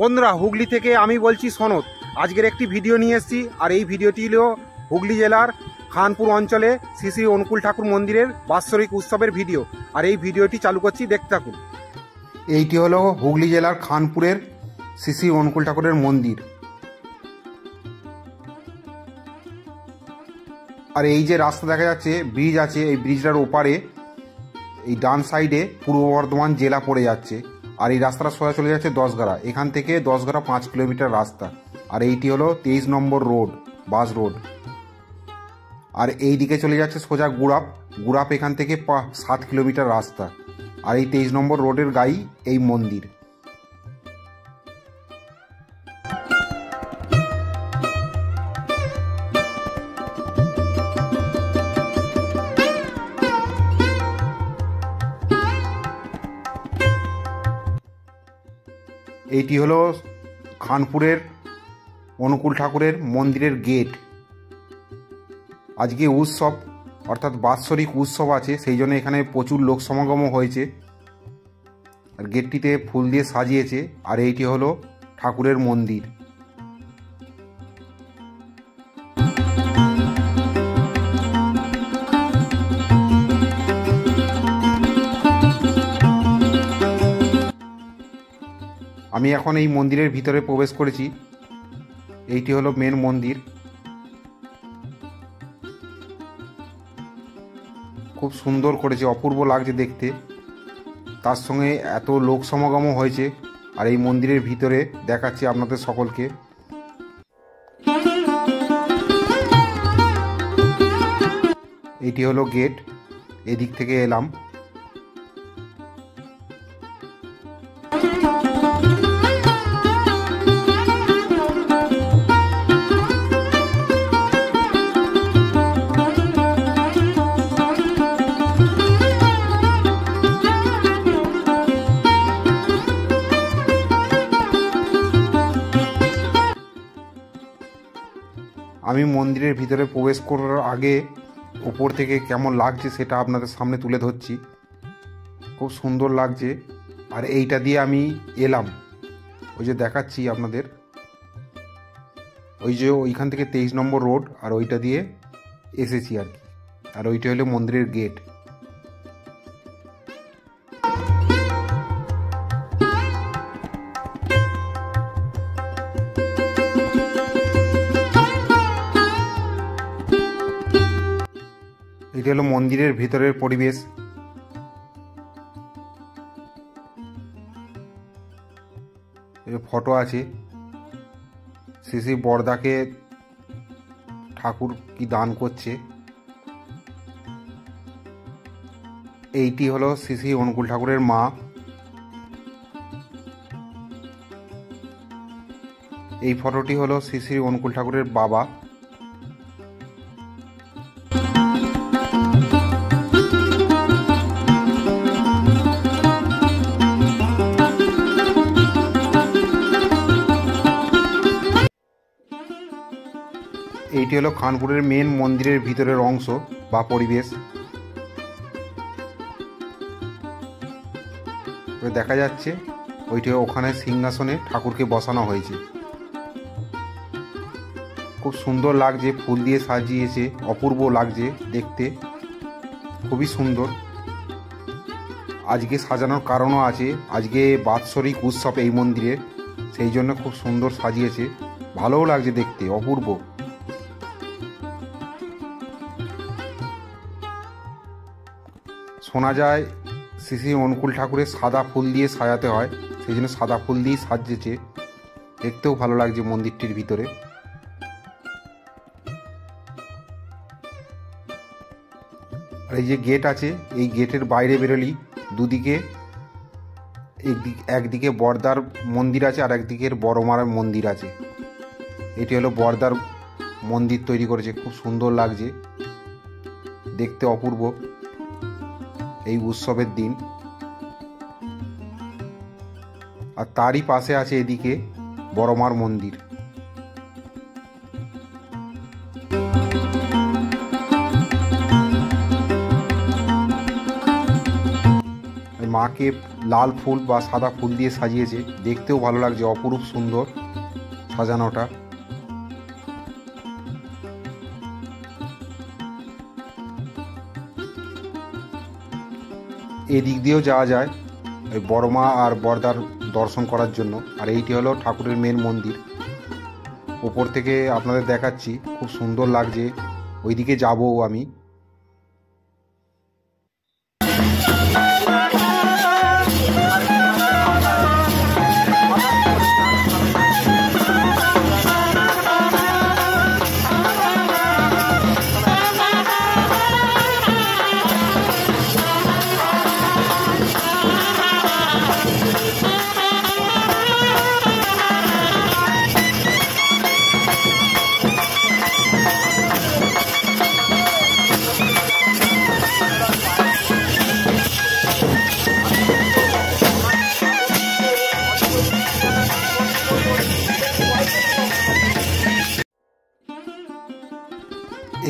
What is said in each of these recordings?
বন্ধুরা, হুগলি থেকে আমি বলছি সনদ। আজকের একটি ভিডিও নিয়ে এসেছি, আর এই ভিডিওটি হলো হুগলি জেলার খানপুর অঞ্চলে শ্রী শ্রী অনুকূল ঠাকুর মন্দিরের বাৎসরিক উৎসবের ভিডিও। আর এই ভিডিওটি চালু করছি, দেখতে থাকুন। এইটি হলো হুগলি জেলার খানপুরের শ্রী শ্রী অনুকূল ঠাকুরের মন্দির। আর এই যে রাস্তা দেখা যাচ্ছে, ব্রিজ আছে, এই ব্রিজটার ওপারে এই ডান সাইডে পূর্ব বর্ধমান জেলা পড়ে যাচ্ছে। আর এই রাস্তাটা সোজা চলে যাচ্ছে দশগড়া। এখান থেকে দশগড়া 5 কিলোমিটার রাস্তা। আর এইটি হলো 23 নম্বর রোড, বাস রোড। আর এই দিকে চলে যাচ্ছে সোজা গুড়াপ এখান থেকে 7 কিলোমিটার রাস্তা। আর এই 23 নম্বর রোডের গায়ে এই মন্দির। এইটি হলো খানপুরের অনুকূল ঠাকুরের মন্দিরের গেট। আজকে উৎসব, অর্থাৎ বাৎসরিক উৎসব আছে, সেই জন্য এখানে প্রচুর লোক সমাগমও হয়েছে। আর গেটটিতে ফুল দিয়ে সাজিয়েছে। আর এইটি হলো ঠাকুরের মন্দির। আমি এখন এই মন্দিরের ভিতরে প্রবেশ করেছি। এইটি হলো মেন মন্দির। খুব সুন্দর করেছে, অপূর্ব লাগছে দেখতে। তার সঙ্গে এত লোক সমাগমও হয়েছে। আর এই মন্দিরের ভিতরে দেখাচ্ছি আপনাদের সকলকে। এইটি হলো গেট, এদিক থেকে এলাম। আমি মন্দিরের ভিতরে প্রবেশ করার আগে উপর থেকে কেমন লাগছে সেটা আপনাদের সামনে তুলে ধরছি। খুব সুন্দর লাগছে। আর এইটা দিয়ে আমি এলাম, ওই যে দেখাচ্ছি আপনাদের, ওই যে ওইখান থেকে 23 নম্বর রোড, আর ওইটা দিয়ে এসেছি আর কি। আর ওইটা হলো মন্দিরের গেট। এটা হলো মন্দিরের ভিতরের পরিবেশ। ফটো আছে, শ্রী শ্রী বরদাকে ঠাকুর কি দান করছে। এইটি হলো শ্রী শ্রী অনুকূল ঠাকুরের মা। এই ফটোটি হলো শ্রী শ্রী অনুকূল ঠাকুরের বাবা। এইটি হলো খানপুরের মেন মন্দিরের ভিতরের অংশ বা পরিবেশ। দেখা যাচ্ছে ওইটি, ওখানে সিংহাসনে ঠাকুরকে বসানো হয়েছে। খুব সুন্দর লাগছে, ফুল দিয়ে সাজিয়েছে, অপূর্ব লাগছে দেখতে, খুবই সুন্দর। আজকে সাজানোর কারণও আছে, আজকে বাৎসরিক উৎসব এই মন্দিরে, সেই জন্য খুব সুন্দর সাজিয়েছে। ভালোও লাগছে দেখতে, অপূর্ব। শোনা যায় শ্রী শ্রী অনুকূল ঠাকুরের সাদা ফুল দিয়ে সাজাতে হয়, সেই জন্য সাদা ফুল দিয়েই সাজিয়েছে। দেখতেও ভালো লাগছে মন্দিরটির ভিতরে। আর এই যে গেট আছে, এই গেটের বাইরে বেরোলি দুদিকে, একদিকে বরদার মন্দির আছে, আর একদিকের বড়মার মন্দির আছে। এটি হলো বরদার মন্দির তৈরি করেছে, খুব সুন্দর লাগছে দেখতে, অপূর্ব এই উৎসবের দিন। আর তারই পাশে আছে এদিকে বড়মার মন্দির। মাকে লাল ফুল বা সাদা ফুল দিয়ে সাজিয়েছে, দেখতেও ভালো লাগছে, অপরূপ সুন্দর সাজানোটা। এদিক দিয়েও যাওয়া যায় ওই বড়মা আর বড়দার দর্শন করার জন্য। আর এইটি হলো ঠাকুরের মেন মন্দির। ওপর থেকে আপনাদের দেখাচ্ছি, খুব সুন্দর লাগছে, ওইদিকে যাবো আমি।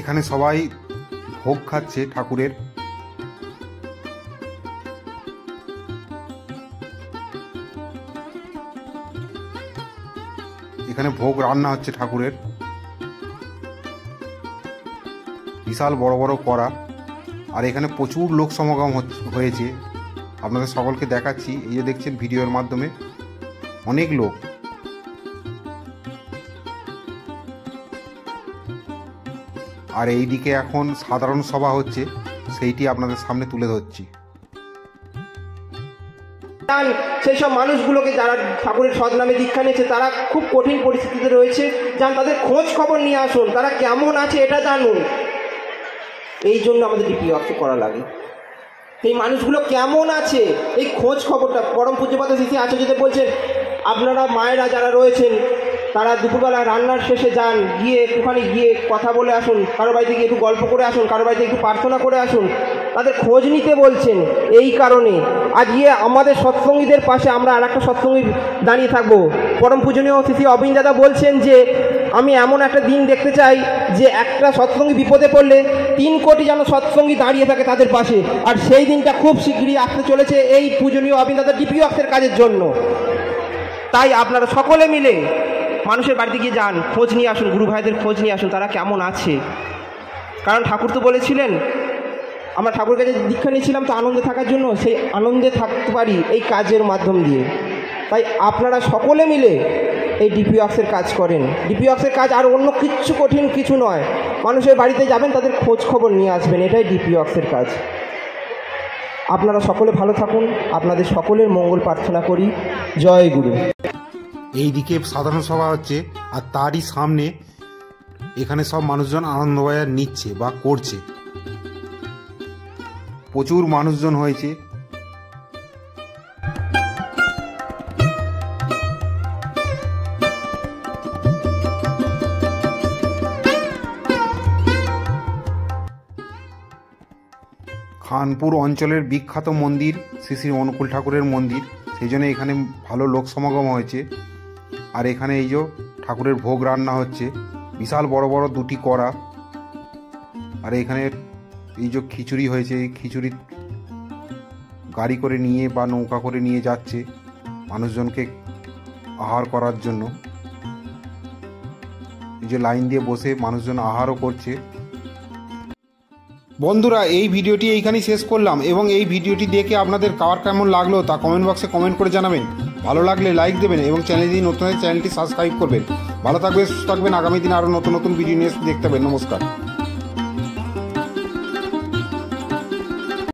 এখানে সবাই ভোগ খাচ্ছে ঠাকুরের। এখানে ভোগ রান্না হচ্ছে ঠাকুরের, বিশাল বড় বড় কড়া। আর এখানে প্রচুর লোক সমাগম হয়েছে, আপনাদের সকলকে দেখাচ্ছি। এই যে দেখছেন ভিডিওর মাধ্যমে অনেক লোক। আর এইদিকে এখন সাধারণ সভা হচ্ছে, সেইটি আপনাদের সামনে তুলে ধরছি। সেই সব মানুষগুলোকে যারা ঠাকুরের সৎনামে দীক্ষা নিয়েছে তারা খুব কঠিন পরিস্থিতিতে রয়েছে, যান তাদের খোঁজ খবর নিয়ে আসুন, তারা কেমন আছে এটা জানুন। এই জন্য আমাদের ডিপিওয়ার্ক করা লাগে। এই মানুষগুলো কেমন আছে এই খোঁজ খবরটা পরম পূজ্যপাদ শ্রী আচার্যদেব বলছেন, আপনারা মায়েরা যারা রয়েছেন তারা দুপুরবেলা রান্নার শেষে যান, গিয়ে একটুখানি গিয়ে কথা বলে আসুন, কারো বাড়িতে গিয়ে একটু গল্প করে আসুন, কারো বাড়িতে একটু প্রার্থনা করে আসুন, তাদের খোঁজ নিতে বলছেন। এই কারণে আজ গিয়ে আমাদের সৎসঙ্গীদের পাশে আমরা আর একটা সৎসঙ্গী দাঁড়িয়ে থাকবো। পরম পূজনীয় শ্রী অবিন দাদা বলছেন যে আমি এমন একটা দিন দেখতে চাই যে একটা সৎসঙ্গী বিপদে পড়লে 3 কোটি যেন সৎসঙ্গী দাঁড়িয়ে থাকে তাদের পাশে। আর সেই দিনটা খুব শীঘ্রই আসতে চলেছে এই পূজনীয় অবিন দাদার ডিপিওয়ার্কের কাজের জন্য। তাই আপনারা সকলে মিলে মানুষের বাড়িতে গিয়ে যান, খোঁজ নিয়ে আসুন, গুরু ভাইদের খোঁজ নিয়ে আসুন তারা কেমন আছে। কারণ ঠাকুর তো বলেছিলেন আমরা ঠাকুর কাছে দীক্ষা নিয়েছিলাম তো আনন্দে থাকার জন্য, সেই আনন্দে থাকতে পারি এই কাজের মাধ্যম দিয়ে। তাই আপনারা সকলে মিলে এই ডিপিওয়ার্কসের কাজ করেন। ডিপিওয়ার্কসের কাজ আর অন্য কিচ্ছু কঠিন কিছু নয়, মানুষের বাড়িতে যাবেন, তাদের খোঁজ খবর নিয়ে আসবেন, এটাই ডিপিওয়ার্কসের কাজ। আপনারা সকলে ভালো থাকুন, আপনাদের সকলের মঙ্গল প্রার্থনা করি। জয় গুরু। এইদিকে সাধারণ সভা হচ্ছে, আর তারই সামনে এখানে সব মানুষজন আনন্দবাজার নিচ্ছে বা করছে। প্রচুর মানুষজন হয়েছে। খানপুর অঞ্চলের বিখ্যাত মন্দির শ্রী শ্রী অনুকূল ঠাকুরের মন্দির, সেই জন্য এখানে ভালো লোক সমাগম হয়েছে। আর এখানে এই যে ঠাকুরের ভোগ রান্না হচ্ছে, বিশাল বড় বড় 2টি কড়া। আর এখানে এই যে খিচুড়ি হয়েছে, এই খিচুড়ি গাড়ি করে নিয়ে বা নৌকা করে নিয়ে যাচ্ছে মানুষজনকে আহার করার জন্য। এই যে লাইন দিয়ে বসে মানুষজন আহারও করছে। বন্ধুরা, এই ভিডিওটি এইখানেই শেষ করলাম, এবং এই ভিডিওটি দেখে আপনাদের কার কেমন লাগলো তা কমেন্ট বক্সে কমেন্ট করে জানাবেন। ভালো লাগলে লাইক দেবেন এবং চ্যানেলটি নতুন হলে চ্যানেলটি সাবস্ক্রাইব করবেন। ভালো থাকবেন, সুস্থ থাকবেন। আগামী দিনে আরও নতুন নতুন ভিডিও নিয়ে দেখতে পাবেন। নমস্কার।